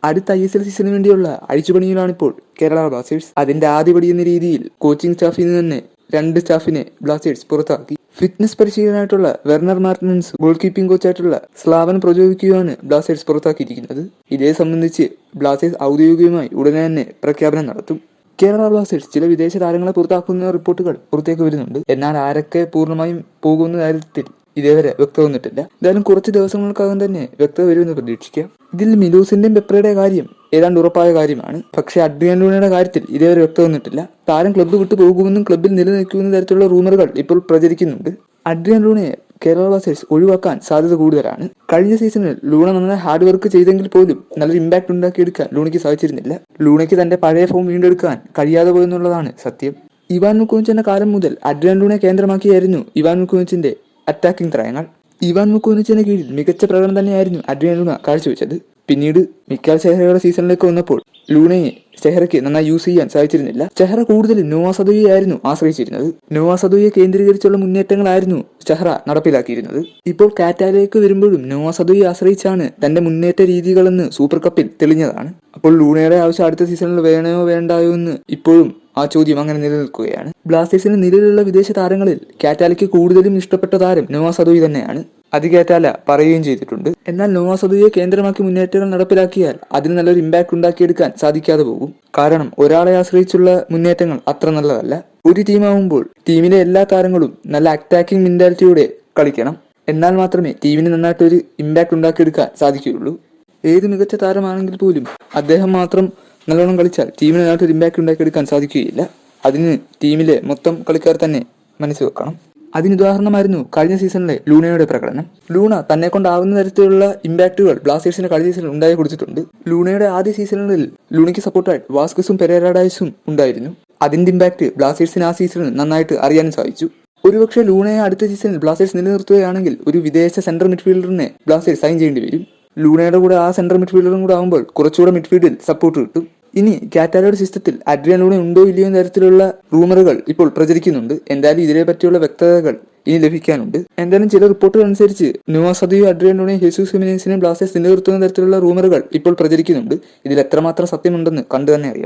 അടുത്ത ISL സീസണിന് വേണ്ടിയുള്ള അഴിച്ചുപണിയിലാണിപ്പോൾ Kerala Blasters. അതിന്റെ ആദ്യപടി എന്ന രീതിയിൽ കോച്ചിങ് സ്റ്റാഫിൽ നിന്ന് തന്നെ 2 സ്റ്റാഫിനെ ബ്ലാസ്റ്റേഴ്സ് പുറത്താക്കി. ഫിറ്റ്നസ് പരിശീലകനായിട്ടുള്ള വെർണർ മാർട്ടിനൻസ്, ഗോൾ കീപ്പിംഗ് കോച്ചായിട്ടുള്ള സ്ലാവൻ പ്രൊജോവിക്കുമാണ് ബ്ലാസ്റ്റേഴ്സ് പുറത്താക്കിയിരിക്കുന്നത്. ഇതേ സംബന്ധിച്ച് ബ്ലാസ്റ്റേഴ്സ് ഔദ്യോഗികമായി ഉടനെ തന്നെ പ്രഖ്യാപനം നടത്തും. കേരള ബ്ലാസ്റ്റേഴ്സ് ചില വിദേശ താരങ്ങളെ പുറത്താക്കുന്ന റിപ്പോർട്ടുകൾ പുറത്തേക്ക് വരുന്നുണ്ട്. എന്നാൽ ആരൊക്കെ പൂർണ്ണമായും പോകുന്ന കാര്യത്തിൽ ഇതേവരെ വ്യക്തത വന്നിട്ടില്ല. എന്തായാലും കുറച്ച് ദിവസങ്ങൾക്കകം തന്നെ വ്യക്തത വരുമെന്ന് പ്രതീക്ഷിക്കാം. ഇതിൽ മിലൂസിന്റെയും പെപ്രയുടെ കാര്യം ഏതാണ്ട് ഉറപ്പായ കാര്യമാണ്. പക്ഷേ അഡ്രിയാൻ ലൂണയുടെ കാര്യത്തിൽ ഇതേവരെ വ്യക്തത വന്നിട്ടില്ല. താരം ക്ലബ്ബ് വിട്ടു പോകുമെന്നും ക്ലബ്ബിൽ നിലനിൽക്കുന്ന തരത്തിലുള്ള റൂമറുകൾ ഇപ്പോൾ പ്രചരിക്കുന്നുണ്ട്. അഡ്രിയാൻ ലൂണയെ കേരള ബ്ലാസ്റ്റേഴ്സ് ഒഴിവാക്കാൻ സാധ്യത കൂടുതലാണ്. കഴിഞ്ഞ സീസണിൽ ലൂണ നന്നായി ഹാർഡ് വർക്ക് ചെയ്തെങ്കിൽ പോലും നല്ലൊരു ഇമ്പാക്ട് ഉണ്ടാക്കിയെടുക്കാൻ ലൂണയ്ക്ക് സാധിച്ചിരുന്നില്ല. ലൂണയ്ക്ക് തന്റെ പഴയ ഫോം വീണ്ടെടുക്കാൻ കഴിയാതെ പോയെന്നുള്ളതാണ് സത്യം. ഇവാൻ മുക്കോവിച്ചിന്റെ കാലം മുതൽ അഡ്രിയാൻ ലൂണയെ കേന്ദ്രമാക്കിയായിരുന്നു ഇവാൻ മുക്കോവിച്ചിന്റെ അറ്റാക്കിംഗ് ത്രയങ്ങൾ. ഇവാൻ മുക്കോവിച്ചിന് കീഴിൽ മികച്ച പ്രകടനം തന്നെയായിരുന്നു അഡ്രിയാൻ ലൂണ കാഴ്ചവെച്ചത്. പിന്നീട് മിക്കാൽ സെഹ്റയുടെ സീസണിലേക്ക് വന്നപ്പോൾ ലൂണയെ സെഹ്റയ്ക്ക് നന്നായി യൂസ് ചെയ്യാൻ സാധിച്ചിരുന്നില്ല. സെഹ്റ കൂടുതലും നോവ സദോയെ ആയിരുന്നു ആശ്രയിച്ചിരുന്നത്. നോവ സദോയെ കേന്ദ്രീകരിച്ചുള്ള മുന്നേറ്റങ്ങളായിരുന്നു സെഹ്റ നടപ്പിലാക്കിയിരുന്നത്. ഇപ്പോൾ കാറ്റാലേക്ക് വരുമ്പോഴും നോവ സദോയെ ആശ്രയിച്ചാണ് തന്റെ മുന്നേറ്റ രീതികളെന്ന് സൂപ്പർ കപ്പിൽ തെളിഞ്ഞതാണ്. അപ്പോൾ ലൂണയുടെ ആവശ്യം അടുത്ത സീസണിൽ വേണമോ വേണ്ടായോ എന്ന് ഇപ്പോഴും ആ ചോദ്യം അങ്ങനെ നിലനിൽക്കുകയാണ്. ബ്ലാസ്റ്റേഴ്സിന് നിലവിലുള്ള വിദേശ താരങ്ങളിൽ കാറ്റാലയ്ക്ക് കൂടുതലും ഇഷ്ടപ്പെട്ട താരം നോവ സദോയി തന്നെയാണ്. അത് കാറ്റാല പറയുകയും ചെയ്തിട്ടുണ്ട്. എന്നാൽ നോവ സദോയെ കേന്ദ്രമാക്കി മുന്നേറ്റങ്ങൾ നടപ്പിലാക്കിയാൽ അതിന് നല്ലൊരു ഇമ്പാക്ട് ഉണ്ടാക്കിയെടുക്കാൻ സാധിക്കാതെ പോകും. കാരണം ഒരാളെ ആശ്രയിച്ചുള്ള മുന്നേറ്റങ്ങൾ അത്ര നല്ലതല്ല. ഒരു ടീമാവുമ്പോൾ ടീമിലെ എല്ലാ താരങ്ങളും നല്ല അറ്റാക്കിംഗ് മെന്റാലിറ്റിയോടെ കളിക്കണം. എന്നാൽ മാത്രമേ ടീമിന് നന്നായിട്ടൊരു ഇമ്പാക്ട് ഉണ്ടാക്കിയെടുക്കാൻ സാധിക്കുകയുള്ളൂ. ഏത് മികച്ച താരമാണെങ്കിൽ പോലും അദ്ദേഹം മാത്രം നല്ലോണം കളിച്ചാൽ ടീമിന് നന്നായിട്ടൊരു ഇമ്പാക്ട് ഉണ്ടാക്കിയെടുക്കാൻ സാധിക്കുകയില്ല. അതിന് ടീമിലെ മൊത്തം കളിക്കാർ തന്നെ മനസ്സ് വെക്കണം. അതിനുദാഹരണമായിരുന്നു കഴിഞ്ഞ സീസണിലെ ലൂണയുടെ പ്രകടനം. ലൂണ തന്നെ കൊണ്ടാവുന്ന തരത്തിലുള്ള ഇമ്പാക്റ്റുകൾ ബ്ലാസ്റ്റേഴ്സിന്റെ കഴിഞ്ഞ സീസണിൽ ഉണ്ടായി കൊടുത്തിട്ടുണ്ട്. ലൂണയുടെ ആദ്യ സീസണുകളിൽ ലൂണയ്ക്ക് സപ്പോർട്ടായിട്ട് വാസ്കസും പെരേരാഡായസും ഉണ്ടായിരുന്നു. അതിന്റെ ഇമ്പാക്ട് ബ്ലാസ്റ്റേഴ്സിന് ആ സീസണിൽ നന്നായിട്ട് അറിയാനും സാധിച്ചു. ഒരുപക്ഷെ ലൂണയെ അടുത്ത സീസണിൽ ബ്ലാസ്റ്റേഴ്സ് നിലനിർത്തുകയാണെങ്കിൽ ഒരു വിദേശ സെൻട്രൽ മിഡ്ഫീൽഡറിനെ ബ്ലാസ്റ്റേഴ്സ് സൈൻ ചെയ്യേണ്ടി വരും. ലൂണയുടെ കൂടെ ആ സെൻട്രൽ മിഡ്ഫീൽഡറും കൂടെ ആകുമ്പോൾ കുറച്ചുകൂടെ മിഡ്ഫീൽഡിൽ സപ്പോർട്ട് കിട്ടും. ഇനി കാറ്റാലയുടെ സിസ്റ്റത്തിൽ അഡ്രിയാൻ ലൂണ ഉണ്ടോ ഇല്ലയോ എന്ന തരത്തിലുള്ള റൂമറുകൾ ഇപ്പോൾ പ്രചരിക്കുന്നുണ്ട്. എന്തായാലും ഇതിനെ പറ്റിയുള്ള വ്യക്തതകൾ ഇനി ലഭിക്കാനുണ്ട്. എന്തായാലും ചില റിപ്പോർട്ടുകൾ അനുസരിച്ച് നോവ സദോയും അഡ്രിയാൻ ലൂണയും ഹെസൂസ് ഹിമെനീസിനെയും ബ്ലാസ്റ്റേഴ്സ് നിലനിർത്തുന്ന തരത്തിലുള്ള റൂമറുകൾ ഇപ്പോൾ പ്രചരിക്കുന്നുണ്ട്. ഇതിൽ എത്രമാത്രം സത്യമുണ്ടെന്ന് കണ്ടു തന്നെ അറിയാം.